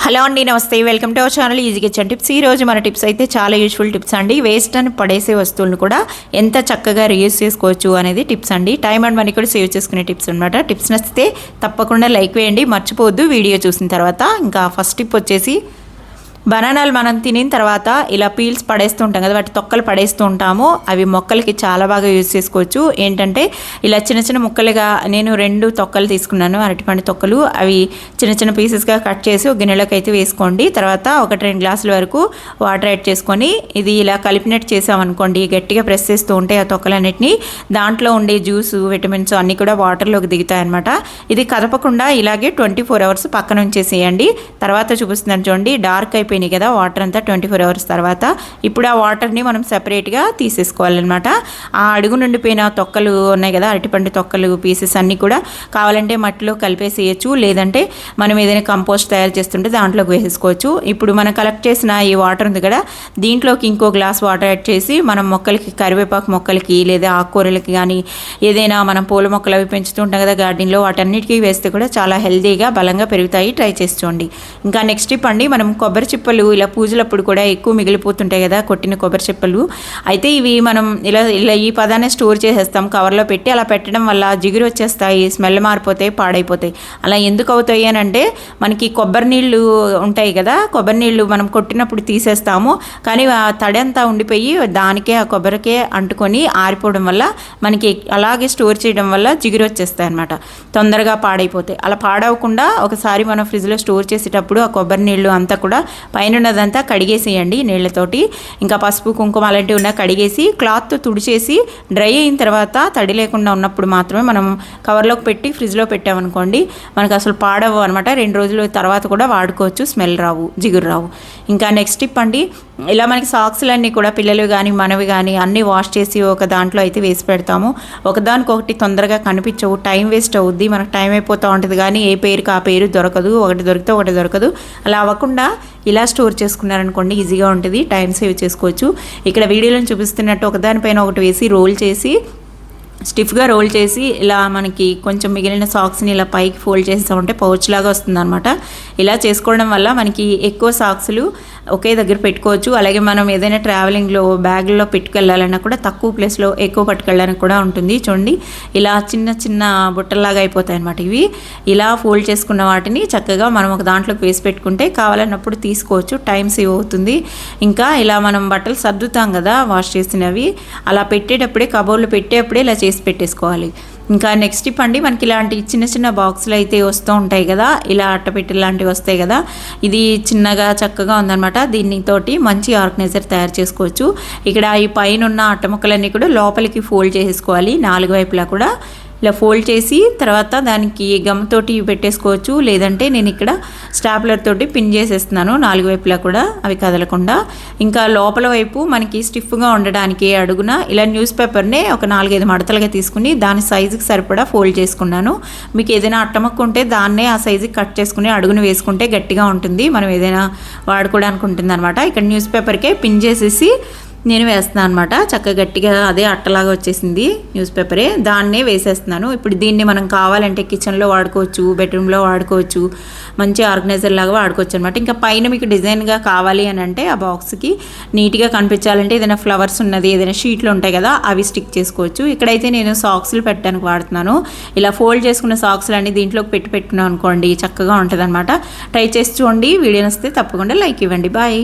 Hello అండి, నమస్తే. Welcome to our channel easy kitchen tips. ఈ రోజు మన టిప్స్ అయితే చాలా యూస్ఫుల్ టిప్స్ అండి. వేస్ట్ అని పడేసే వస్తువులను కూడా ఎంత చక్కగా రీయూజ్ చేసుకోవచ్చు అనేది టిప్స్ అండి. టైం అండ్ మనీ కూడా సేవ్ చేసుకునే టిప్స్ అనమాట. టిప్స్ నచ్చితే తప్పకుండా లైక్ వేయండి, మర్చిపోవద్దు. వీడియో చూసిన తర్వాత ఇంకా ఫస్ట్ టిప్ వచ్చేసి, బనానాలు మనం తినిన తర్వాత ఇలా పీల్స్ పడేస్తూ ఉంటాం కదా, వాటి తొక్కలు పడేస్తూ ఉంటాము. అవి మొక్కలకి చాలా బాగా యూజ్ చేసుకోవచ్చు. ఏంటంటే ఇలా చిన్న చిన్న ముక్కలుగా నేను 2 తొక్కలు తీసుకున్నాను, అరటిపండు తొక్కలు. అవి చిన్న చిన్న పీసెస్గా కట్ చేసి ఒక గిన్నెలోకి అయితే వేసుకోండి. తర్వాత 1-2 గ్లాసుల వరకు వాటర్ యాడ్ చేసుకొని ఇది ఇలా కలిపినట్టు చేసామనుకోండి, గట్టిగా ప్రెస్ చేస్తూ ఉంటే ఆ తొక్కలన్నిటిని దాంట్లో ఉండే జ్యూసు, విటమిన్స్ అన్నీ కూడా వాటర్లోకి దిగుతాయన్నమాట. ఇది కదపకుండా ఇలాగే 24 అవర్స్ పక్కన ఉంచేసేయండి. తర్వాత చూపిస్తున్నాను చూడండి, డార్క్ అయిపోయి కదా వాటర్ అంతా 24 అవర్స్ తర్వాత. ఇప్పుడు ఆ వాటర్ని మనం సెపరేట్గా తీసేసుకోవాలన్నమాట. ఆ అడుగు నుండిపోయిన తొక్కలు ఉన్నాయి కదా, అరటిపండు తొక్కలు పీసెస్ అన్నీ కూడా కావాలంటే మట్టిలో కలిపేసేయచ్చు, లేదంటే మనం ఏదైనా కంపోస్ట్ తయారు చేస్తుంటే దాంట్లోకి వేసేసుకోవచ్చు. ఇప్పుడు మనం కలెక్ట్ చేసిన ఈ వాటర్ ఉంది కదా, దీంట్లోకి ఇంకో గ్లాస్ వాటర్ యాడ్ చేసి మనం మొక్కలకి, కరివేపాకు మొక్కలకి లేదా ఆకుకూరలకి కానీ ఏదైనా మనం పూల మొక్కలు అవి పెంచుతూ ఉంటాం కదా గార్డెన్లో, వాటన్నిటికీ వేస్తే కూడా చాలా హెల్తీగా బలంగా పెరుగుతాయి. ట్రై చేసి చూడండి. ఇంకా నెక్స్ట్ టిప్ అండి, మనం కొబ్బరి చిప్పలు ఇలా పూజలప్పుడు కూడా ఎక్కువ మిగిలిపోతుంటాయి కదా కొట్టిన కొబ్బరి చిప్పలు. అయితే ఇవి మనం ఇలా ఈ పదాన్ని స్టోర్ చేసేస్తాం కవర్లో పెట్టి. అలా పెట్టడం వల్ల జిగురు వచ్చేస్తాయి, స్మెల్ మారిపోతాయి, పాడైపోతాయి. అలా ఎందుకు అవుతాయి అని అంటే, మనకి కొబ్బరి నీళ్ళు ఉంటాయి కదా, కొబ్బరి నీళ్ళు మనం కొట్టినప్పుడు తీసేస్తాము, కానీ ఆ తడి అంతా ఉండిపోయి దానికే, ఆ కొబ్బరికే అంటుకొని ఆరిపోవడం వల్ల మనకి అలాగే స్టోర్ చేయడం వల్ల జిగురు వచ్చేస్తాయి అనమాట, తొందరగా పాడైపోతాయి. అలా పాడవకుండా ఒకసారి మనం ఫ్రిడ్జ్లో స్టోర్ చేసేటప్పుడు ఆ కొబ్బరి నీళ్ళు అంతా కూడా పైన ఉన్నదంతా కడిగేసేయండి నీళ్ళతోటి. ఇంకా పసుపు, కుంకుమ అలాంటివి ఉన్నా కడిగేసి క్లాత్తో తుడిచేసి డ్రై అయిన తర్వాత తడి లేకుండా ఉన్నప్పుడు మాత్రమే మనం కవర్లోకి పెట్టి ఫ్రిడ్జ్లో పెట్టామనుకోండి, మనకు అసలు పాడవు అనమాట. 2 రోజుల తర్వాత కూడా వాడుకోవచ్చు, స్మెల్ రావు, జిగురు రావు. ఇంకా నెక్స్ట్ టిప్ అండి, ఇలా మనకి సాక్స్లన్నీ కూడా పిల్లలు కానీ మనవి కానీ అన్నీ వాష్ చేసి ఒక దాంట్లో అయితే వేసి పెడతాము. ఒకదానికొకటి తొందరగా కనిపించవు, టైం వేస్ట్ అవుద్ది, మనకు టైం అయిపోతూ ఉంటుంది. కానీ ఏ పేరుకి ఆ పేరు దొరకదు, ఒకటి దొరికితే ఒకటి దొరకదు. అలా అవ్వకుండా ఇలా స్టోర్ చేసుకున్నారనుకోండి, ఈజీగా ఉంటుంది, టైం సేవ్ చేసుకోవచ్చు. ఇక్కడ వీడియోలో చూపిస్తున్నట్టు ఒకదానిపైన ఒకటి వేసి రోల్ చేసి, స్టిఫ్గా రోల్ చేసి ఇలా మనకి కొంచెం మిగిలిన సాక్స్ని ఇలా పైకి ఫోల్డ్ చేస్తామంటే పౌచ్ లాగా వస్తుంది అనమాట. ఇలా చేసుకోవడం వల్ల మనకి ఎక్కువ సాక్స్లు ఒకే దగ్గర పెట్టుకోవచ్చు. అలాగే మనం ఏదైనా ట్రావెలింగ్లో బ్యాగ్లో పెట్టుకెళ్ళాలన్నా కూడా తక్కువ ప్లేస్లో ఎక్కువ పట్టుకెళ్ళడానికి కూడా ఉంటుంది. చూడండి, ఇలా చిన్న చిన్న బుట్టల్లాగా అయిపోతాయి అనమాట ఇవి. ఇలా ఫోల్డ్ చేసుకున్న వాటిని చక్కగా మనం ఒక దాంట్లోకి వేసి పెట్టుకుంటే కావాలన్నప్పుడు తీసుకోవచ్చు, టైం సేవ్ అవుతుంది. ఇంకా ఇలా మనం బట్టలు సర్దుతాం కదా వాష్ చేసినవి, అలా పెట్టేటప్పుడే, కబోర్డ్లో పెట్టేటప్పుడే ఇలా చేసి పెట్టేసుకోవాలి. ఇంకా నెక్స్ట్ టిప్ అండి, మనకి ఇలాంటి చిన్న చిన్న బాక్సులు అయితే వస్తూ ఉంటాయి కదా, ఇలా అట్టపెట్టెలు లాంటివి వస్తాయి కదా, ఇది చిన్నగా చక్కగా ఉందన్నమాట. దీనితోటి మంచి ఆర్గనైజర్ తయారు చేసుకోవచ్చు. ఇక్కడ ఈ పైన ఉన్న అట్టముక్కలన్నీ కూడా లోపలికి ఫోల్డ్ చేసేసుకోవాలి, 4 వైపులా కూడా ఇలా ఫోల్డ్ చేసి తర్వాత దానికి గమ్ తోటి పెట్టేసుకోవచ్చు, లేదంటే నేను ఇక్కడ స్టాప్లర్ తోటి పిన్ చేసేస్తున్నాను 4 వైపులా కూడా, అవి కదలకుండా. ఇంకా లోపల వైపు మనకి స్టిఫ్గా ఉండడానికి అడుగున ఇలా న్యూస్ పేపర్నే ఒక 4-5 మడతలుగా తీసుకుని దాని సైజుకి సరిపడా ఫోల్డ్ చేసుకున్నాను. మీకు ఏదైనా అట్టమక్కు ఉంటే దాన్నే ఆ సైజుకి కట్ చేసుకుని అడుగును వేసుకుంటే గట్టిగా ఉంటుంది, మనం ఏదైనా వాడుకోవడానికి ఉంటుంది అనమాట. ఇక్కడ న్యూస్ పేపర్కే పిన్ చేసేసి నేను వేస్తున్నాను అనమాట. చక్కగా గట్టిగా అదే అట్టలాగా వచ్చేసింది న్యూస్ పేపరే, దాన్నే వేసేస్తున్నాను. ఇప్పుడు దీన్ని మనం కావాలంటే కిచెన్లో వాడుకోవచ్చు, బెడ్రూమ్లో వాడుకోవచ్చు, మంచి ఆర్గనైజర్ లాగా వాడుకోవచ్చు అనమాట. ఇంకా పైన మీకు డిజైన్గా కావాలి అని అంటే ఆ బాక్స్కి నీట్గా కనిపించాలంటే ఏదైనా ఫ్లవర్స్ ఉన్నది, ఏదైనా షీట్లు ఉంటాయి కదా, అవి స్టిక్ చేసుకోవచ్చు. ఇక్కడైతే నేను సాక్స్లు పెట్టడానికి వాడుతున్నాను. ఇలా ఫోల్డ్ చేసుకున్న సాక్స్లు అన్ని దీంట్లోకి పెట్టుకున్నాం అనుకోండి, చక్కగా ఉంటుంది అనమాట. ట్రై చేసి చూడండి. వీడియో నచ్చితే తప్పకుండా లైక్ ఇవ్వండి. బాయ్.